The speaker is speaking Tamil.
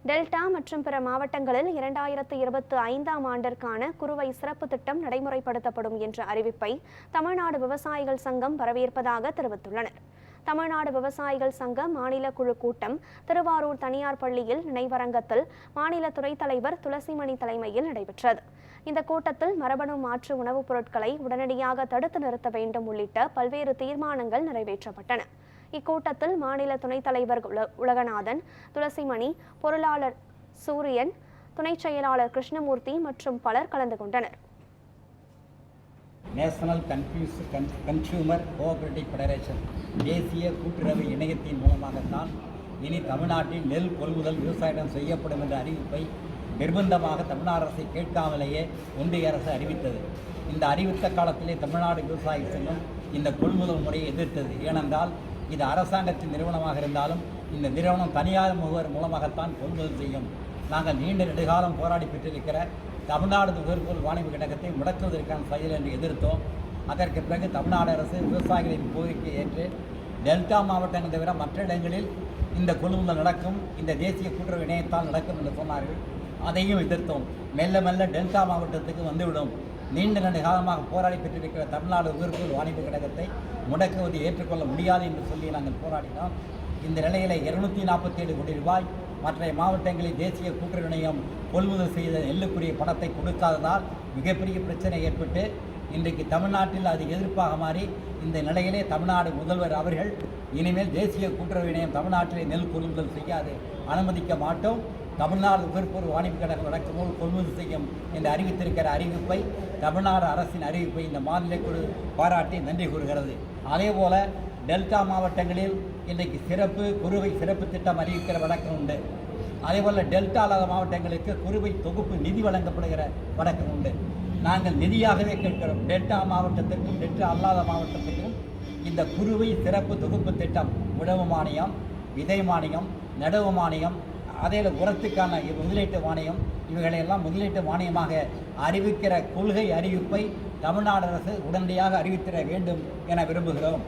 டெல்டா மற்றும் பிற மாவட்டங்களில் 2025ஆம் ஆண்டிற்கான குறுவை சிறப்பு திட்டம் நடைமுறைப்படுத்தப்படும் என்ற அறிவிப்பை தமிழ்நாடு விவசாயிகள் சங்கம் வரவேற்பதாக தெரிவித்துள்ளனர். தமிழ்நாடு விவசாயிகள் சங்க மாநில குழு கூட்டம் திருவாரூர் தனியார் பள்ளியில் நினைவரங்கத்தில் மாநில துணைத் தலைவர் துளசிமணி தலைமையில் நடைபெற்றது. இந்த கூட்டத்தில் மரபணு மாற்று உணவுப் பொருட்களை உடனடியாக தடுத்து நிறுத்த வேண்டும் உள்ளிட்ட பல்வேறு தீர்மானங்கள் நிறைவேற்றப்பட்டன. இக்கூட்டத்தில் மாநில துணைத் தலைவர் உலகநாதன், துளசிமணி, பொருளாளர் சூரியன், துணை செயலாளர் கிருஷ்ணமூர்த்தி மற்றும் பலர் கலந்து கொண்டனர். நேஷனல் கன்சியூமர் கோஆபரேட்டிவ் ஃபெடரேஷன் தேசிய கூட்டுறவு இணையத்தின் மூலமாகத்தான் இனி தமிழ்நாட்டில் நெல் கொள்முதல் விவசாயிடம் செய்யப்படும் என்ற அறிவிப்பை நிர்பந்தமாக தமிழ்நாடு அரசை கேட்காமலேயே ஒன்றிய அரசு அறிவித்தது. இந்த அறிவித்த காலத்திலே தமிழ்நாடு விவசாயிகள் சங்கம் இந்த கொள்முதல் முறையை எதிர்த்தது. ஏனென்றால் இது அரசாங்கத்தின் நிறுவனமாக இருந்தாலும் இந்த நிறுவனம் தனியார் முகவர் மூலமாகத்தான் கொள்முதல் செய்யும். நாங்கள் நீண்ட நெடுகாலம் போராடி பெற்றிருக்கிற தமிழ்நாடு நுகர்பொருள் வாணிப கழகத்தை முடக்குவதற்கான செயல் என்று எதிர்த்தோம். அதற்கு பிறகு தமிழ்நாடு அரசு விவசாயிகளின் கோரிக்கை ஏற்று டெல்டா மாவட்டங்கள் தவிர மற்ற இடங்களில் இந்த கொள்முதல் நடக்கும், இந்த தேசிய கூட்டுறவு இணையத்தால் நடக்கும் என்று சொன்னார்கள். அதையும் எதிர்த்தோம். மெல்ல மெல்ல டெல்டா மாவட்டத்துக்கு வந்துவிடும். நீண்ட நெடு காலமாக போராடி பெற்றிருக்கிற தமிழ்நாடு நுகர்பொருள் வாணிப கழகத்தை முடக்குவது ஏற்றுக்கொள்ள முடியாது என்று சொல்லி நாங்கள் போராடினோம். இந்த நிலையில் 247 கோடி ரூபாய் மற்ற மாவட்டங்களில் தேசிய கூட்டுறவு இணையம் கொள்முதல் செய்த நெல்லுக்குரிய பணத்தை கொடுக்காததால் மிகப்பெரிய பிரச்சனை ஏற்பட்டு இன்றைக்கு தமிழ்நாட்டில் அது எதிர்ப்பாக மாறி இந்த நிலையிலே தமிழ்நாடு முதல்வர் அவர்கள் இனிமேல் தேசிய கூட்டுறவு இணையம் தமிழ்நாட்டிலே நெல் கொள்முதல் செய்யாது அனுமதிக்க மாட்டோம், தமிழ்நாடு நுகர்பொருள் வாணிப கழகம் நடக்கும்போது கொள்முதல் செய்யும் என்று அறிவித்திருக்கிற அறிவிப்பை, தமிழ்நாடு அரசின் அறிவிப்பை இந்த மாநில குழு பாராட்டி நன்றி கூறுகிறது. அதேபோல டெல்டா மாவட்டங்களில் இன்றைக்கு குறுவை சிறப்பு திட்டம் அறிவிக்கிற வழக்கம் உண்டு. அதேபோல் டெல்டா அல்லாத மாவட்டங்களுக்கு குறுவை தொகுப்பு நிதி வழங்கப்படுகிற வழக்கம் உண்டு. நாங்கள் நிதியாகவே கேட்கிறோம். டெல்டா மாவட்டத்திற்கும் டெல்டா அல்லாத மாவட்டத்திற்கும் இந்த குறுவை சிறப்பு தொகுப்பு திட்டம் உழவு மானியம், விதை மானியம், நடவு மானியம், அதே உரத்துக்கான முதலீட்டு மானியம், இவைகளையெல்லாம் முதலீட்டு மானியமாக அறிவிக்கிற கொள்கை அறிவிப்பை தமிழ்நாடு அரசு உடனடியாக அறிவித்திட வேண்டும் என விரும்புகிறோம்.